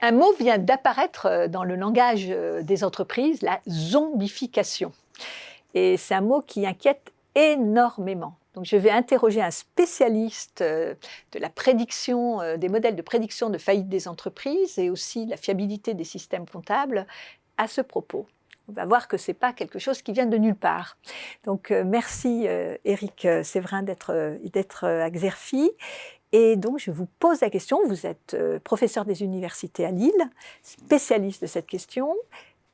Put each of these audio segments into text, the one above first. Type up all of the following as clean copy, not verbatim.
Un mot vient d'apparaître dans le langage des entreprises, la zombification. Et c'est un mot qui inquiète énormément. Donc je vais interroger un spécialiste de la prédiction, des modèles de prédiction de faillite des entreprises et aussi de la fiabilité des systèmes comptables à ce propos. On va voir que ce n'est pas quelque chose qui vient de nulle part. Donc merci Éric Séverin d'être à Xerfi. Et donc, je vous pose la question, vous êtes professeur des universités à Lille, spécialiste de cette question.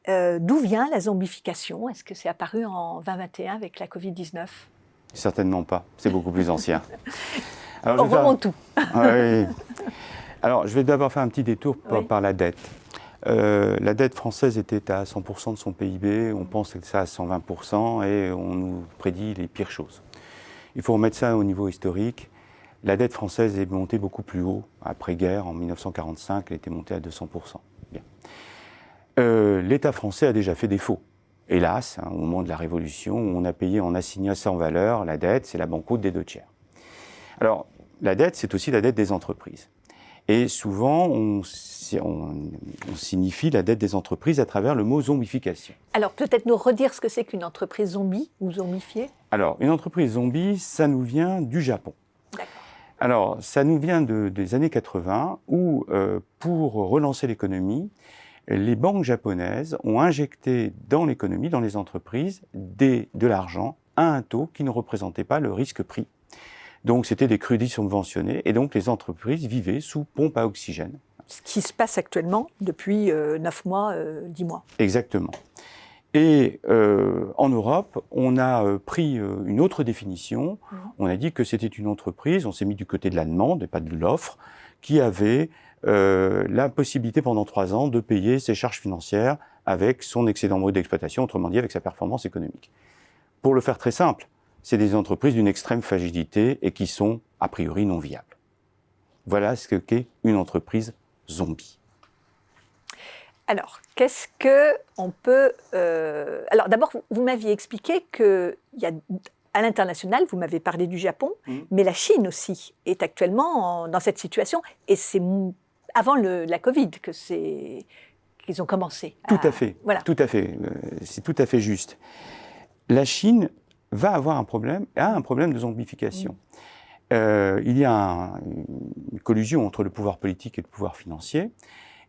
D'où vient la zombification? Est-ce que c'est apparu en 2021 avec la Covid-19? Certainement pas, c'est beaucoup plus ancien. Alors, on remonte tout. Oui. Alors, je vais d'abord faire un petit détour par la dette. La dette française était à 100% de son PIB, on pense que ça à 120% et on nous prédit les pires choses. Il faut remettre ça au niveau historique. La dette française est montée beaucoup plus haut. Après-guerre, en 1945, elle était montée à 200%. Bien. L'État français a déjà fait défaut. Hélas, au moment de la Révolution, on a payé en assignat sans valeur la dette, c'est la banqueroute des 2/3. Alors, la dette, c'est aussi la dette des entreprises. Et souvent, on signifie la dette des entreprises à travers le mot zombification. Alors, peut-être nous redire ce que c'est qu'une entreprise zombie ou zombifiée? Alors, une entreprise zombie, ça nous vient du Japon. D'accord. Alors, ça nous vient des années 80 où, pour relancer l'économie, les banques japonaises ont injecté dans l'économie, dans les entreprises, de l'argent à un taux qui ne représentait pas le risque-prix. Donc, c'était des crédits subventionnés et donc les entreprises vivaient sous pompe à oxygène. Ce qui se passe actuellement depuis 9 mois, 10 mois. Exactement. Et en Europe, on a pris une autre définition. On a dit que c'était une entreprise, on s'est mis du côté de la demande et pas de l'offre, qui avait la possibilité pendant 3 ans de payer ses charges financières avec son excédent brut d'exploitation, autrement dit avec sa performance économique. Pour le faire très simple, c'est des entreprises d'une extrême fragilité et qui sont a priori non viables. Voilà ce qu'est une entreprise zombie. Alors, qu'est-ce qu'on peut... Alors d'abord, vous m'aviez expliqué qu'il y a, à l'international, vous m'avez parlé du Japon, mais la Chine aussi est actuellement dans cette situation. Et c'est avant la Covid qu'ils ont commencé. Tout à fait, voilà. Tout à fait. C'est tout à fait juste. La Chine va avoir un problème de zombification. Il y a une collusion entre le pouvoir politique et le pouvoir financier.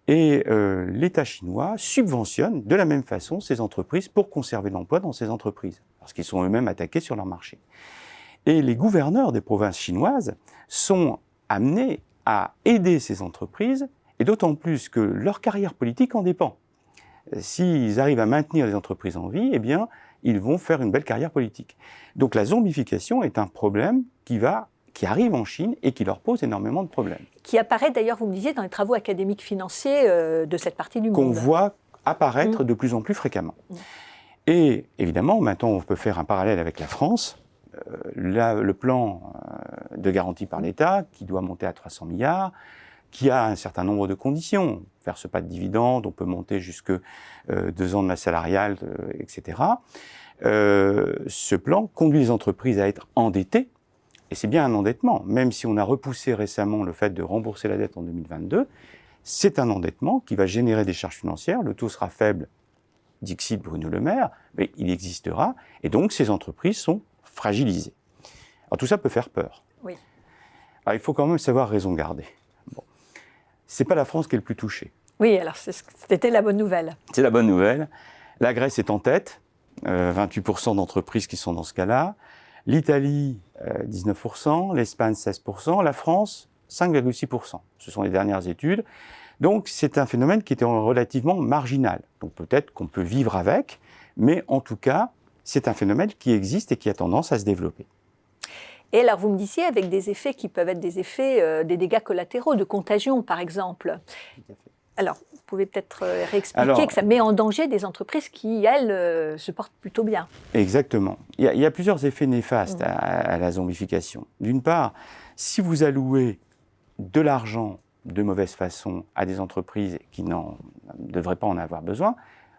Et l'État chinois subventionne de la même façon ces entreprises pour conserver l'emploi dans ces entreprises, parce qu'ils sont eux-mêmes attaqués sur leur marché. Et les gouverneurs des provinces chinoises sont amenés à aider ces entreprises, et d'autant plus que leur carrière politique en dépend. S'ils arrivent à maintenir les entreprises en vie, eh bien, ils vont faire une belle carrière politique. Donc la zombification est un problème qui arrive en Chine et qui leur pose énormément de problèmes. Qui apparaît d'ailleurs, vous me disiez, dans les travaux académiques financiers de cette partie du monde. Qu'on voit apparaître de plus en plus fréquemment. Et évidemment, maintenant on peut faire un parallèle avec la France. Le plan de garantie par l'État, qui doit monter à 300 milliards, qui a un certain nombre de conditions. Verse pas de dividendes, on peut monter jusque 2 ans de masse salariale, etc. Ce plan conduit les entreprises à être endettées. Et c'est bien un endettement, même si on a repoussé récemment le fait de rembourser la dette en 2022, c'est un endettement qui va générer des charges financières, le taux sera faible, dixit Bruno Le Maire, mais il existera, et donc ces entreprises sont fragilisées. Alors tout ça peut faire peur. Oui. Alors il faut quand même savoir raison garder. Bon. C'est pas la France qui est le plus touchée. Oui, alors c'était la bonne nouvelle. C'est la bonne nouvelle. La Grèce est en tête, 28% d'entreprises qui sont dans ce cas-là. L'Italie, 19%, l'Espagne, 16%, la France, 5,6%. Ce sont les dernières études. Donc, c'est un phénomène qui était relativement marginal. Donc, peut-être qu'on peut vivre avec, mais en tout cas, c'est un phénomène qui existe et qui a tendance à se développer. Et alors, vous me disiez, avec des effets qui peuvent être des effets, des dégâts collatéraux, de contagion, par exemple. Tout à fait. Alors, vous pouvez peut-être réexpliquer que ça met en danger des entreprises qui, elles, se portent plutôt bien. Exactement. Il y a plusieurs effets néfastes à la zombification. D'une part, si vous allouez de l'argent de mauvaise façon à des entreprises qui ne devraient pas en avoir besoin,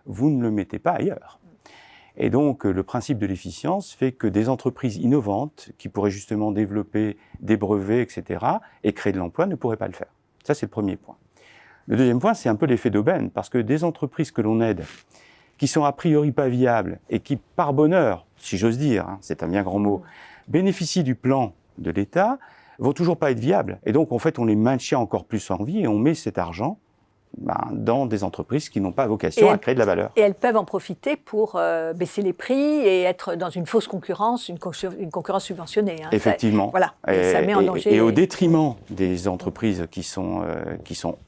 vous ne le mettez pas ailleurs. Et donc, le principe de l'efficience fait que des entreprises innovantes, qui pourraient justement développer des brevets, etc., et créer de l'emploi, ne pourraient pas le faire. Ça, c'est le premier point. Le deuxième point, c'est un peu l'effet d'aubaine, parce que des entreprises que l'on aide, qui sont a priori pas viables et qui, par bonheur, si j'ose dire, hein, c'est un bien grand mot, bénéficient du plan de l'État, vont toujours pas être viables. Et donc, en fait, on les maintient encore plus en vie et on met cet argent dans des entreprises qui n'ont pas vocation à créer de la valeur. Et elles peuvent en profiter pour baisser les prix et être dans une fausse concurrence, une concurrence subventionnée. Hein. Effectivement. Ça, voilà. Et ça met en danger. Et au détriment des entreprises qui sont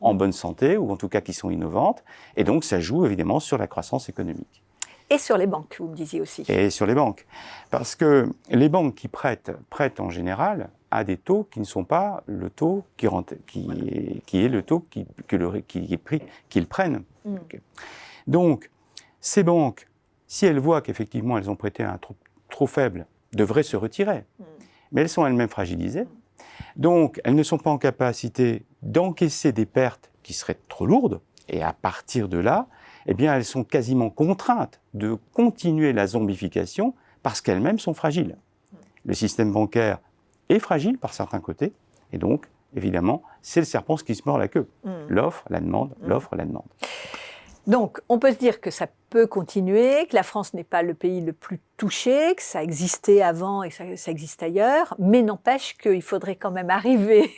en bonne santé, ou en tout cas qui sont innovantes. Et donc, ça joue évidemment sur la croissance économique. Et sur les banques, vous me disiez aussi. Et sur les banques. Parce que les banques qui prêtent en général à des taux qui ne sont pas le taux qui est le taux qu'ils prennent. Donc, ces banques, si elles voient qu'effectivement elles ont prêté à un taux trop faible, devraient se retirer. Mais elles sont elles-mêmes fragilisées. Donc, elles ne sont pas en capacité d'encaisser des pertes qui seraient trop lourdes. Et à partir de là, eh bien, elles sont quasiment contraintes de continuer la zombification parce qu'elles-mêmes sont fragiles. Le système bancaire est fragile par certains côtés, et donc, évidemment, c'est le serpent qui se mord la queue. L'offre, la demande, l'offre, la demande. Donc, on peut se dire que ça peut continuer, que la France n'est pas le pays le plus touché, que ça existait avant et que ça existe ailleurs, mais n'empêche qu'il faudrait quand même arriver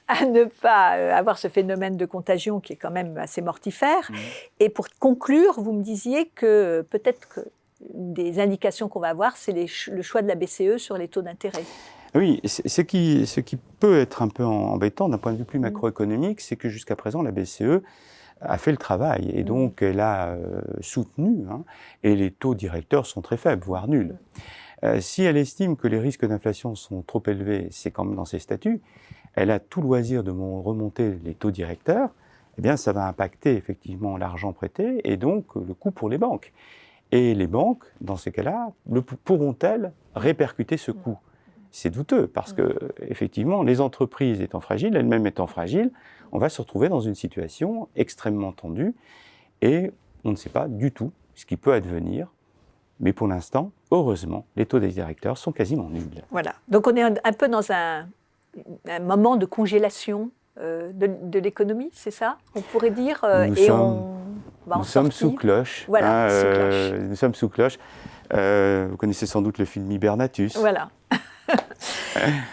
à ne pas avoir ce phénomène de contagion qui est quand même assez mortifère. Et pour conclure, vous me disiez que peut-être que des indications qu'on va avoir, c'est le choix de la BCE sur les taux d'intérêt. Oui, ce qui peut être un peu embêtant d'un point de vue plus macroéconomique, c'est que jusqu'à présent, la BCE a fait le travail et donc elle a soutenu, hein, et les taux directeurs sont très faibles, voire nuls. Si elle estime que les risques d'inflation sont trop élevés, c'est comme dans ses statuts, elle a tout loisir de remonter les taux directeurs, eh bien ça va impacter effectivement l'argent prêté et donc le coût pour les banques. Et les banques, dans ces cas-là, pourront-elles répercuter ce coût ? C'est douteux parce que, effectivement, les entreprises étant fragiles, elles-mêmes étant fragiles, on va se retrouver dans une situation extrêmement tendue et on ne sait pas du tout ce qui peut advenir. Mais pour l'instant, heureusement, les taux des directeurs sont quasiment nuls. Voilà. Donc on est un peu dans un moment de congélation de l'économie, c'est ça ? On pourrait dire. Nous sommes sous cloche. Voilà, sous cloche. Nous sommes sous cloche. Vous connaissez sans doute le film Hibernatus. Voilà.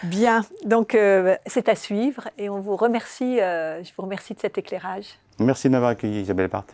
Bien, donc c'est à suivre et on vous remercie, je vous remercie de cet éclairage. Merci de m'avoir accueilli, Isabelle Parthe.